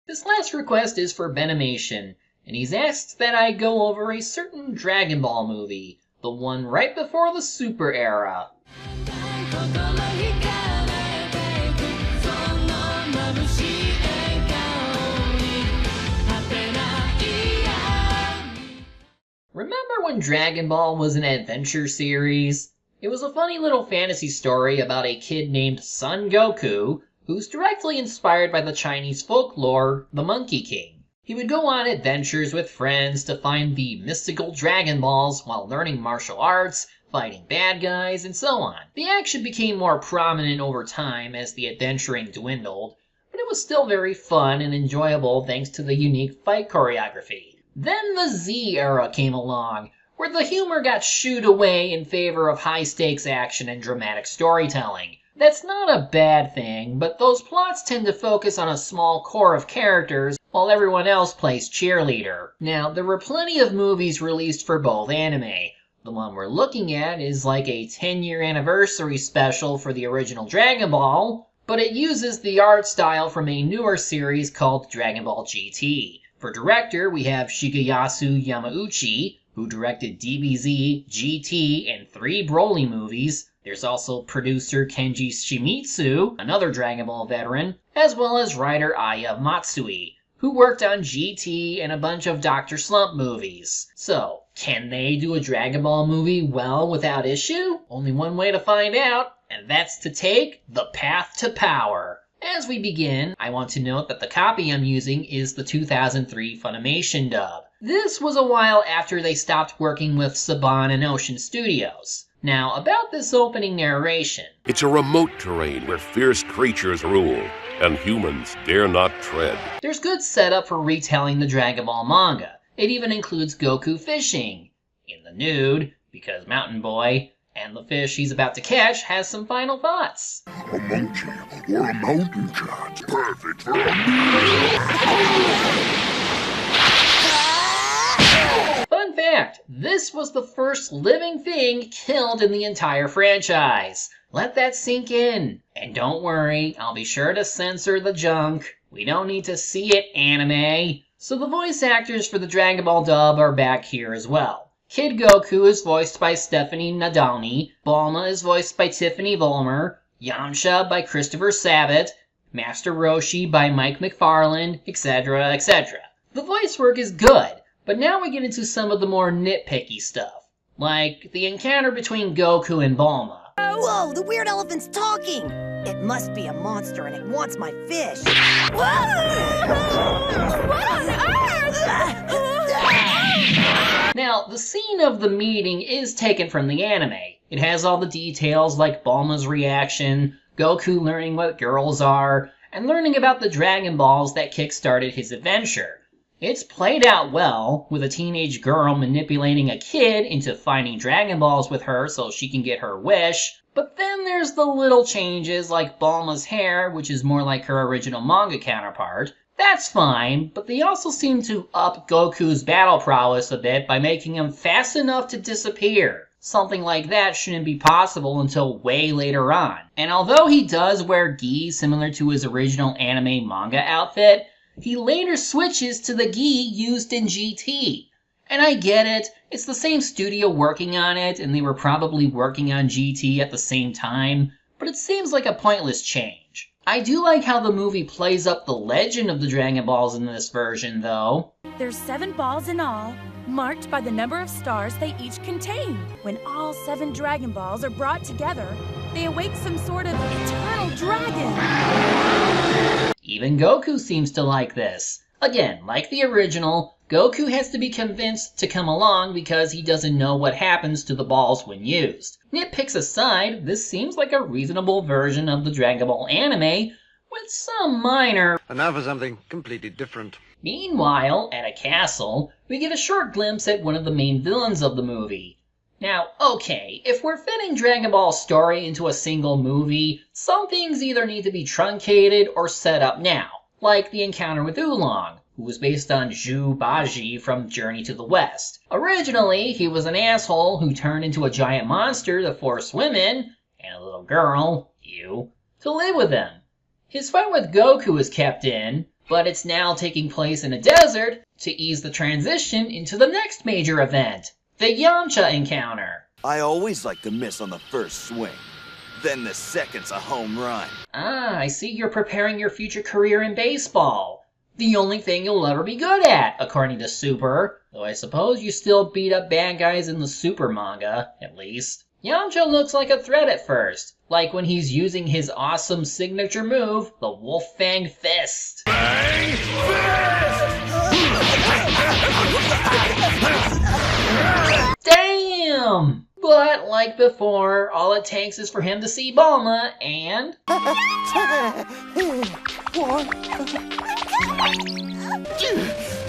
This last request is for Benimation, and he's asked that I go over a certain Dragon Ball movie, the one right before the Super era. Remember when Dragon Ball was an adventure series? It was a funny little fantasy story about a kid named Son Goku, who's directly inspired by the Chinese folklore, the Monkey King. He would go on adventures with friends to find the mystical Dragon Balls while learning martial arts, fighting bad guys, and so on. The action became more prominent over time as the adventuring dwindled, but it was still very fun and enjoyable thanks to the unique fight choreography. Then the Z era came along, where the humor got shooed away in favor of high-stakes action and dramatic storytelling. That's not a bad thing, but those plots tend to focus on a small core of characters while everyone else plays cheerleader. Now, there were plenty of movies released for both anime. The one we're looking at is like a 10-year anniversary special for the original Dragon Ball, but it uses the art style from a newer series called Dragon Ball GT. For director, we have Shigeyasu Yamauchi, who directed DBZ, GT, and 3 Broly movies. There's also producer Kenji Shimizu, another Dragon Ball veteran, as well as writer Aya Matsui, who worked on GT and a bunch of Dr. Slump movies. So, can they do a Dragon Ball movie well without issue? Only one way to find out, and that's to take the path to power. As we begin, I want to note that the copy I'm using is the 2003 Funimation dub. This was a while after they stopped working with Saban and Ocean Studios. Now, about this opening narration. It's a remote terrain where fierce creatures rule, and humans dare not tread. There's good setup for retelling the Dragon Ball manga. It even includes Goku fishing, in the nude, because Mountain Boy, and the fish he's about to catch has some final thoughts. A monkey or a mountain cat, perfect for a Fun fact, this was the first living thing killed in the entire franchise. Let that sink in. And don't worry, I'll be sure to censor the junk. We don't need to see it, anime. So the voice actors for the Dragon Ball dub are back here as well. Kid Goku is voiced by Stephanie Nadolny, Bulma is voiced by Tiffany Vollmer, Yamcha by Christopher Sabat, Master Roshi by Mike McFarland, etc., etc. The voice work is good, but now we get into some of the more nitpicky stuff, like the encounter between Goku and Bulma. Whoa, the weird elephant's talking! It must be a monster and it wants my fish. Now, the scene of the meeting is taken from the anime. It has all the details like Bulma's reaction, Goku learning what girls are, and learning about the Dragon Balls that kick-started his adventure. It's played out well, with a teenage girl manipulating a kid into finding Dragon Balls with her so she can get her wish. But then there's the little changes like Bulma's hair, which is more like her original manga counterpart. That's fine, but they also seem to up Goku's battle prowess a bit by making him fast enough to disappear. Something like that shouldn't be possible until way later on. And although he does wear gi similar to his original anime manga outfit, he later switches to the gi used in GT. And I get it, it's the same studio working on it, and they were probably working on GT at the same time, but it seems like a pointless change. I do like how the movie plays up the legend of the Dragon Balls in this version, though. There's 7 balls in all, marked by the number of stars they each contain. When all 7 Dragon Balls are brought together, they awake some sort of eternal dragon. Even Goku seems to like this. Again, like the original, Goku has to be convinced to come along because he doesn't know what happens to the balls when used. Nitpicks aside, this seems like a reasonable version of the Dragon Ball anime, with some minor... And now for something completely different. Meanwhile, at a castle, we get a short glimpse at one of the main villains of the movie. Now, okay, if we're fitting Dragon Ball's story into a single movie, some things either need to be truncated or set up now, like the encounter with Oolong, who was based on Zhu Baji from Journey to the West. Originally, he was an asshole who turned into a giant monster to force women, and a little girl, you, to live with him. His fight with Goku is kept in, but it's now taking place in a desert to ease the transition into the next major event, the Yamcha encounter. I always like to miss on the first swing. Then the second's a home run. Ah, I see you're preparing your future career in baseball. The only thing you'll ever be good at, according to Super. Though I suppose you still beat up bad guys in the Super manga, at least. Yamcha looks like a threat at first, like when he's using his awesome signature move, the Wolf Fang Fist. Bang fist! Damn! But like before, all it takes is for him to see Bulma and...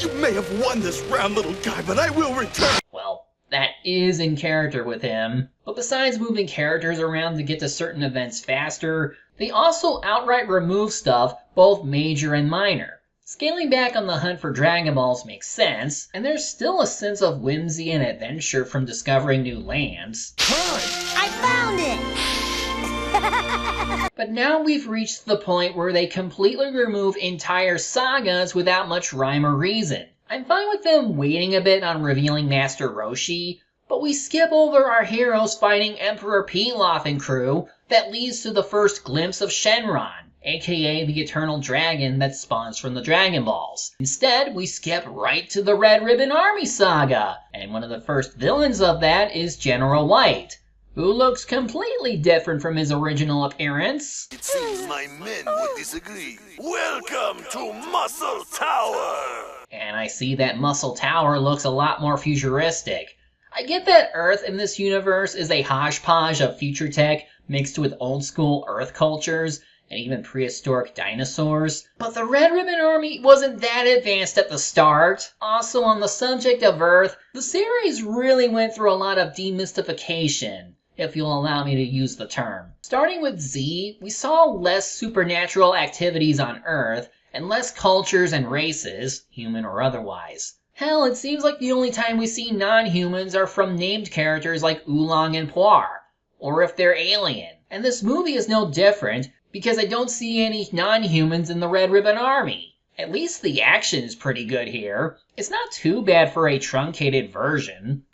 You may have won this round, little guy, but I will return. Well, that is in character with him. But besides moving characters around to get to certain events faster, they also outright remove stuff, both major and minor. Scaling back on the hunt for Dragon Balls makes sense, and there's still a sense of whimsy and adventure from discovering new lands. I found it! But now we've reached the point where they completely remove entire sagas without much rhyme or reason. I'm fine with them waiting a bit on revealing Master Roshi, but we skip over our heroes fighting Emperor Pilaf and crew that leads to the first glimpse of Shenron, aka the eternal dragon that spawns from the Dragon Balls. Instead, we skip right to the Red Ribbon Army saga, and one of the first villains of that is General White, who looks completely different from his original appearance. It seems my men would disagree. Welcome to Muscle Tower! And I see that Muscle Tower looks a lot more futuristic. I get that Earth in this universe is a hodgepodge of future tech mixed with old school Earth cultures, and even prehistoric dinosaurs. But the Red Ribbon Army wasn't that advanced at the start. Also, on the subject of Earth, the series really went through a lot of demystification, if you'll allow me to use the term. Starting with Z, we saw less supernatural activities on Earth, and less cultures and races, human or otherwise. Hell, it seems like the only time we see non-humans are from named characters like Oolong and Puar, or if they're alien. And this movie is no different, because I don't see any non-humans in the Red Ribbon Army. At least the action is pretty good here. It's not too bad for a truncated version.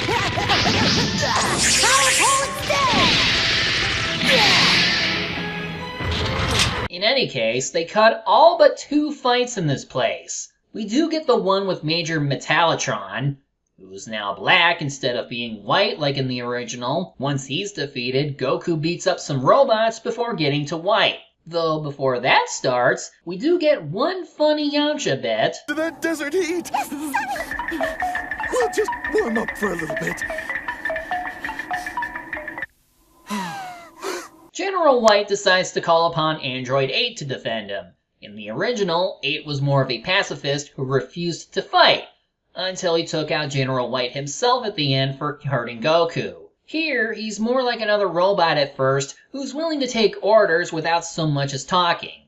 In any case, they cut all but 2 fights in this place. We do get the one with Major Metallitron, who's now black instead of being white like in the original. Once he's defeated, Goku beats up some robots before getting to white. Though before that starts, we do get one funny Yamcha bit. To that desert heat! We'll just warm up for a little bit. General White decides to call upon Android 8 to defend him. In the original, 8 was more of a pacifist who refused to fight, until he took out General White himself at the end for hurting Goku. Here, he's more like another robot at first, who's willing to take orders without so much as talking.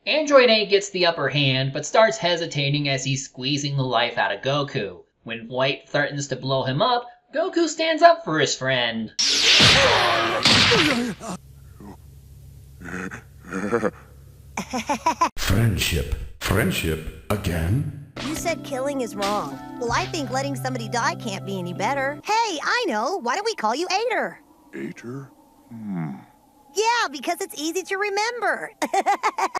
Android 8 gets the upper hand, but starts hesitating as he's squeezing the life out of Goku. When White threatens to blow him up, Goku stands up for his friend. Friendship again? You said killing is wrong. Well, I think letting somebody die can't be any better. Hey, I know. Why don't we call you Ader? Ader? Yeah, because it's easy to remember.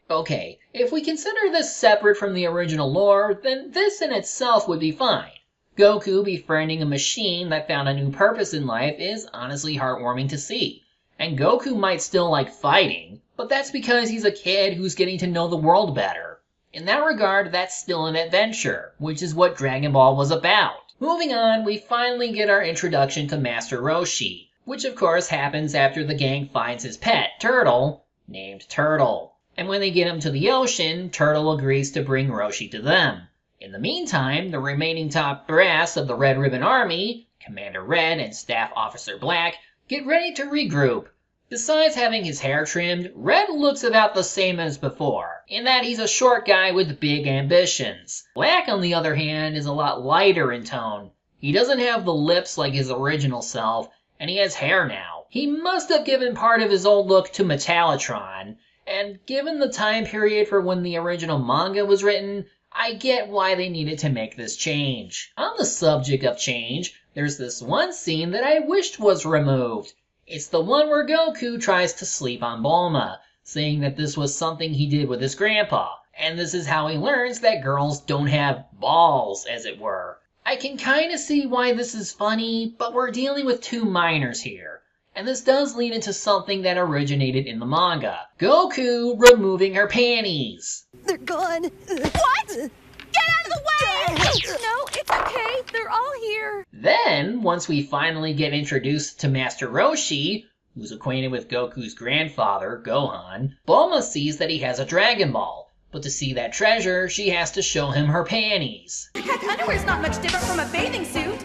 Okay, if we consider this separate from the original lore, then this in itself would be fine. Goku befriending a machine that found a new purpose in life is honestly heartwarming to see. And Goku might still like fighting, but that's because he's a kid who's getting to know the world better. In that regard, that's still an adventure, which is what Dragon Ball was about. Moving on, we finally get our introduction to Master Roshi, which of course happens after the gang finds his pet, Turtle, named Turtle. And when they get him to the ocean, Turtle agrees to bring Roshi to them. In the meantime, the remaining top brass of the Red Ribbon Army, Commander Red and Staff Officer Black, get ready to regroup. Besides having his hair trimmed, Red looks about the same as before, in that he's a short guy with big ambitions. Black, on the other hand, is a lot lighter in tone. He doesn't have the lips like his original self, and he has hair now. He must have given part of his old look to Metallitron, and given the time period for when the original manga was written, I get why they needed to make this change. On the subject of change, there's this one scene that I wished was removed. It's the one where Goku tries to sleep on Bulma, saying that this was something he did with his grandpa, and this is how he learns that girls don't have balls, as it were. I can kinda see why this is funny, but we're dealing with two minors here. And this does lead into something that originated in the manga. Goku removing her panties. They're gone. What? Get out of the way! No, it's okay. They're all here. Then, once we finally get introduced to Master Roshi, who's acquainted with Goku's grandfather, Gohan, Bulma sees that he has a Dragon Ball. But to see that treasure, she has to show him her panties. Heck, underwear's not much different from a bathing suit.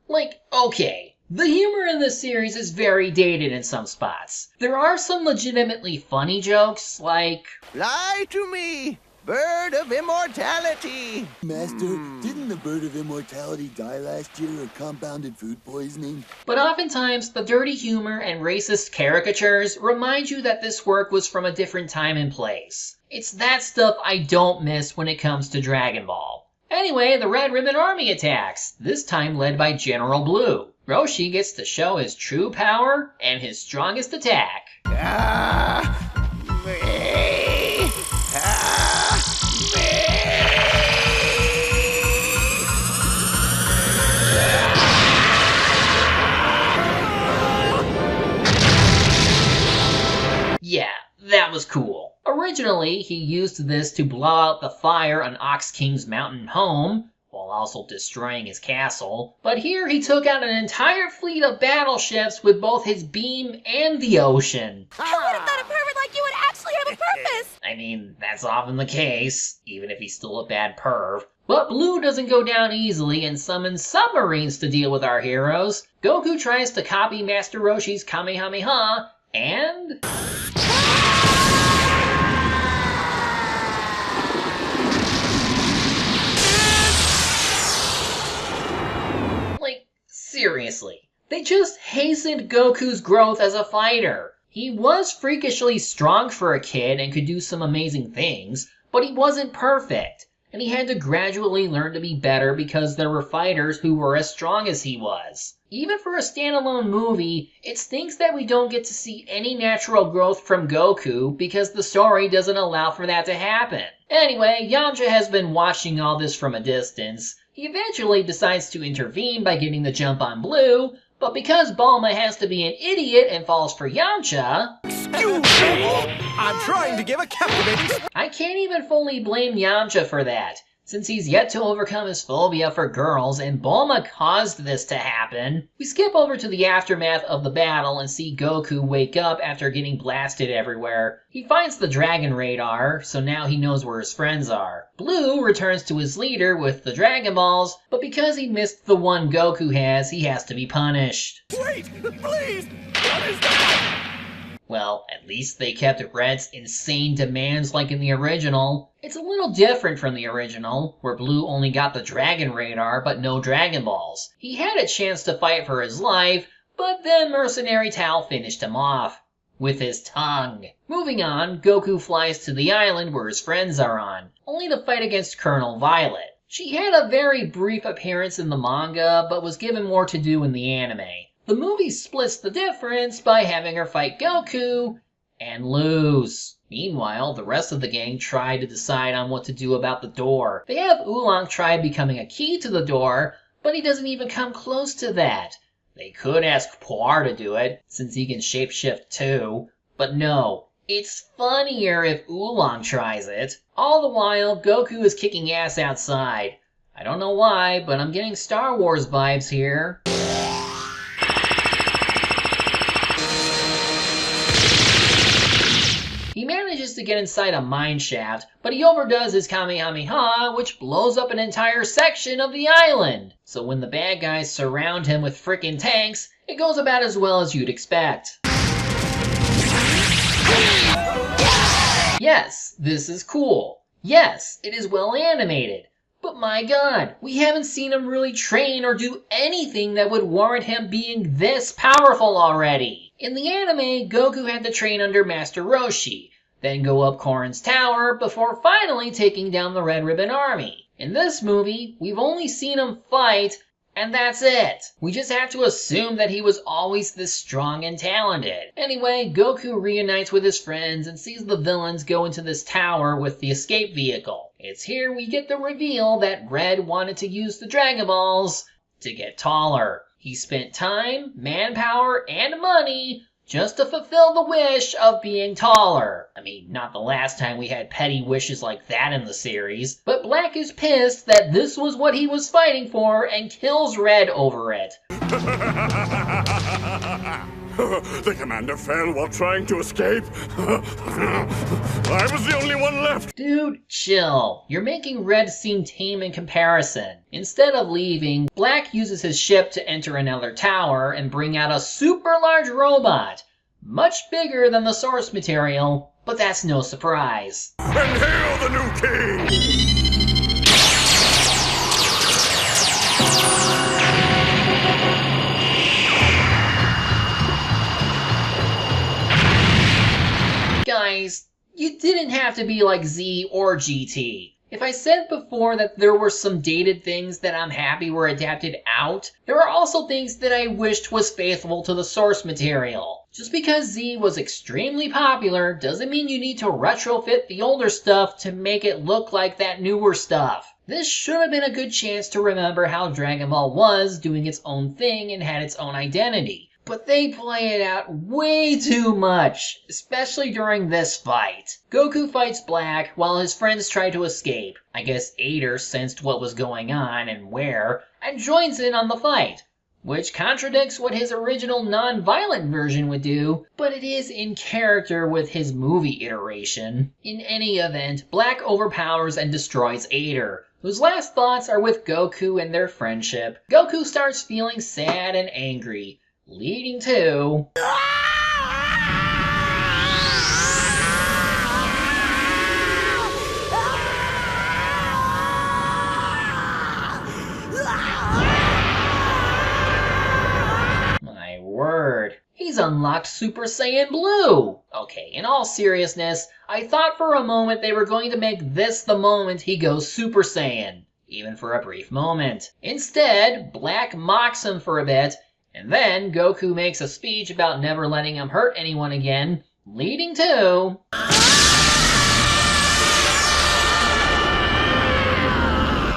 Like, okay, the humor in this series is very dated in some spots. There are some legitimately funny jokes, like, Fly to me, bird of immortality. Master, didn't the bird of immortality die last year of compounded food poisoning? but oftentimes the dirty humor and racist caricatures remind you that this work was from a different time and place. It's that stuff I don't miss when it comes to Dragon Ball. Anyway, the Red Ribbon Army attacks, this time led by General Blue. Roshi gets to show his true power and his strongest attack. Yeah, that was cool. Originally, he used this to blow out the fire on Ox King's mountain home, while also destroying his castle, but here he took out an entire fleet of battleships with both his beam and the ocean. Who would have thought a pervert like you would actually have a purpose? I mean, that's often the case, even if he's still a bad perv. But Blue doesn't go down easily and summons submarines to deal with our heroes. Goku tries to copy Master Roshi's Kamehameha, and... seriously, they just hastened Goku's growth as a fighter. He was freakishly strong for a kid and could do some amazing things, but he wasn't perfect, and he had to gradually learn to be better because there were fighters who were as strong as he was. Even for a standalone movie, it stinks that we don't get to see any natural growth from Goku because the story doesn't allow for that to happen. Anyway, Yamcha has been watching all this from a distance. He eventually decides to intervene by getting the jump on Blue, but because Bulma has to be an idiot and falls for Yamcha... Excuse me! I'm trying to give a captivating... I can't even fully blame Yamcha for that, since he's yet to overcome his phobia for girls and Bulma caused this to happen. We skip over to the aftermath of the battle and see Goku wake up after getting blasted everywhere. He finds the dragon radar, so now he knows where his friends are. Blue returns to his leader with the Dragon Balls, but because he missed the one Goku has, he has to be punished. Wait, please! What is that? Well, at least they kept Red's insane demands like in the original. It's a little different from the original, where Blue only got the Dragon Radar but no Dragon Balls. He had a chance to fight for his life, but then Mercenary Tao finished him off. With his tongue. Moving on, Goku flies to the island where his friends are on, only to fight against Colonel Violet. She had a very brief appearance in the manga, but was given more to do in the anime. The movie splits the difference by having her fight Goku and lose. Meanwhile, the rest of the gang try to decide on what to do about the door. They have Oolong try becoming a key to the door, but he doesn't even come close to that. They could ask Poir to do it, since he can shapeshift too. But no, it's funnier if Oolong tries it. All the while, Goku is kicking ass outside. I don't know why, but I'm getting Star Wars vibes here. He manages to get inside a mine shaft, but he overdoes his Kamehameha, which blows up an entire section of the island. So when the bad guys surround him with frickin' tanks, it goes about as well as you'd expect. Yes, this is cool. Yes, it is well animated. But my god, we haven't seen him really train or do anything that would warrant him being this powerful already. In the anime, Goku had to train under Master Roshi, then go up Korin's tower before finally taking down the Red Ribbon Army. In this movie, we've only seen him fight, and that's it. We just have to assume that he was always this strong and talented. Anyway, Goku reunites with his friends and sees the villains go into this tower with the escape vehicle. It's here we get the reveal that Red wanted to use the Dragon Balls to get taller. He spent time, manpower, and money just to fulfill the wish of being taller. I mean, not the last time we had petty wishes like that in the series, but Black is pissed that this was what he was fighting for and kills Red over it. The commander fell while trying to escape. I was the only one left. Dude, chill. You're making Red seem tame in comparison. Instead of leaving, Black uses his ship to enter another tower and bring out a super large robot. Much bigger than the source material, but that's no surprise. And hail the new king! Guys, you didn't have to be like Z or GT. If I said before that there were some dated things that I'm happy were adapted out, there are also things that I wished was faithful to the source material. Just because Z was extremely popular doesn't mean you need to retrofit the older stuff to make it look like that newer stuff. This should have been a good chance to remember how Dragon Ball was doing its own thing and had its own identity. But they play it out way too much, especially during this fight. Goku fights Black while his friends try to escape. I guess Ader sensed what was going on and where, and joins in on the fight, which contradicts what his original non-violent version would do, but it is in character with his movie iteration. In any event, Black overpowers and destroys Ader, whose last thoughts are with Goku and their friendship. Goku starts feeling sad and angry, leading to... My word, he's unlocked Super Saiyan Blue! Okay, in all seriousness, I thought for a moment they were going to make this the moment he goes Super Saiyan, even for a brief moment. Instead, Black mocks him for a bit, and then Goku makes a speech about never letting him hurt anyone again, leading to...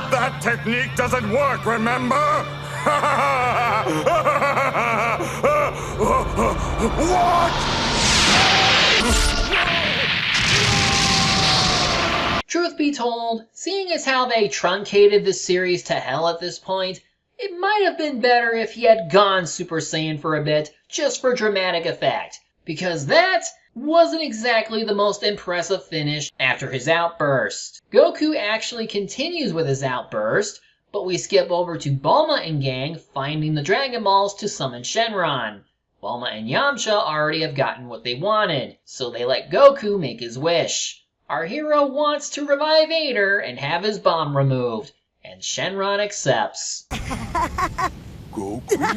That technique doesn't work, remember? What? Truth be told, seeing as how they truncated this series to hell at this point, it might have been better if he had gone Super Saiyan for a bit, just for dramatic effect, because that wasn't exactly the most impressive finish after his outburst. Goku actually continues with his outburst, but we skip over to Bulma and gang finding the Dragon Balls to summon Shenron. Bulma and Yamcha already have gotten what they wanted, so they let Goku make his wish. Our hero wants to revive Ader and have his bomb removed, and Shenron accepts. Goku.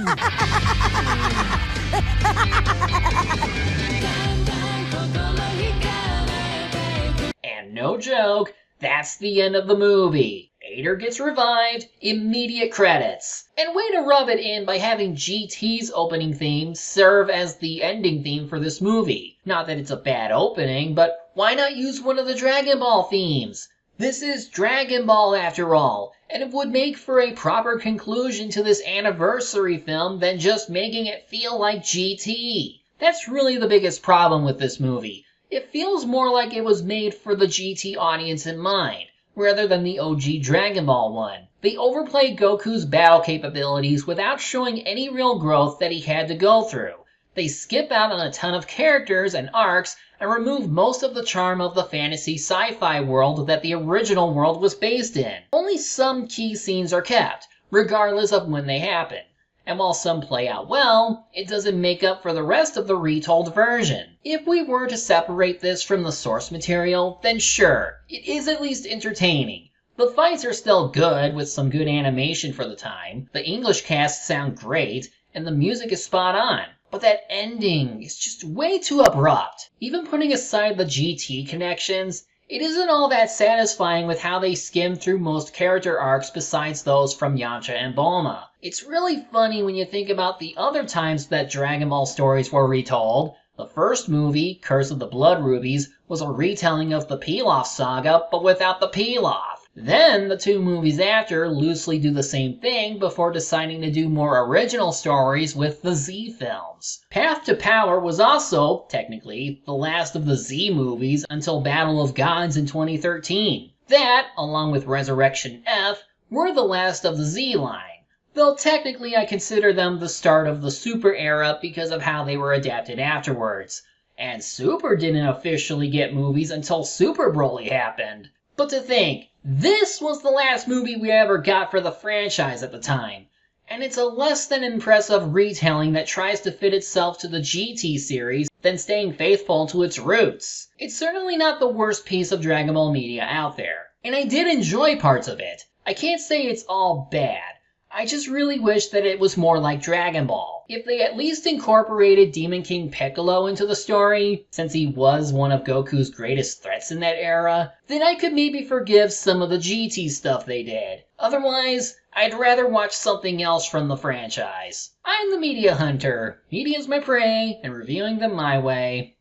And no joke, that's the end of the movie. Ader gets revived, immediate credits. And way to rub it in by having GT's opening theme serve as the ending theme for this movie. Not that it's a bad opening, but why not use one of the Dragon Ball themes? This is Dragon Ball after all, and it would make for a proper conclusion to this anniversary film than just making it feel like GT. That's really the biggest problem with this movie. It feels more like it was made for the GT audience in mind, rather than the OG Dragon Ball one. They overplayed Goku's battle capabilities without showing any real growth that he had to go through. They skip out on a ton of characters and arcs and remove most of the charm of the fantasy sci-fi world that the original world was based in. Only some key scenes are kept, regardless of when they happen. And while some play out well, it doesn't make up for the rest of the retold version. If we were to separate this from the source material, then sure, it is at least entertaining. The fights are still good, with some good animation for the time, the English casts sound great, and the music is spot on. But that ending is just way too abrupt. Even putting aside the GT connections, it isn't all that satisfying with how they skim through most character arcs besides those from Yamcha and Bulma. It's really funny when you think about the other times that Dragon Ball stories were retold. The first movie, Curse of the Blood Rubies, was a retelling of the Pilaf saga, but without the Pilaf. Then the two movies after loosely do the same thing before deciding to do more original stories with the Z films. Path to Power was also, technically, the last of the Z movies until Battle of Gods in 2013. That, along with Resurrection F, were the last of the Z line. Though technically I consider them the start of the Super era because of how they were adapted afterwards. And Super didn't officially get movies until Super Broly happened. But to think, this was the last movie we ever got for the franchise at the time. And it's a less than impressive retelling that tries to fit itself to the GT series than staying faithful to its roots. It's certainly not the worst piece of Dragon Ball media out there. And I did enjoy parts of it. I can't say it's all bad. I just really wish that it was more like Dragon Ball. If they at least incorporated Demon King Piccolo into the story, since he was one of Goku's greatest threats in that era, then I could maybe forgive some of the GT stuff they did. Otherwise, I'd rather watch something else from the franchise. I'm the Media Hunter. Media's my prey, and reviewing them my way.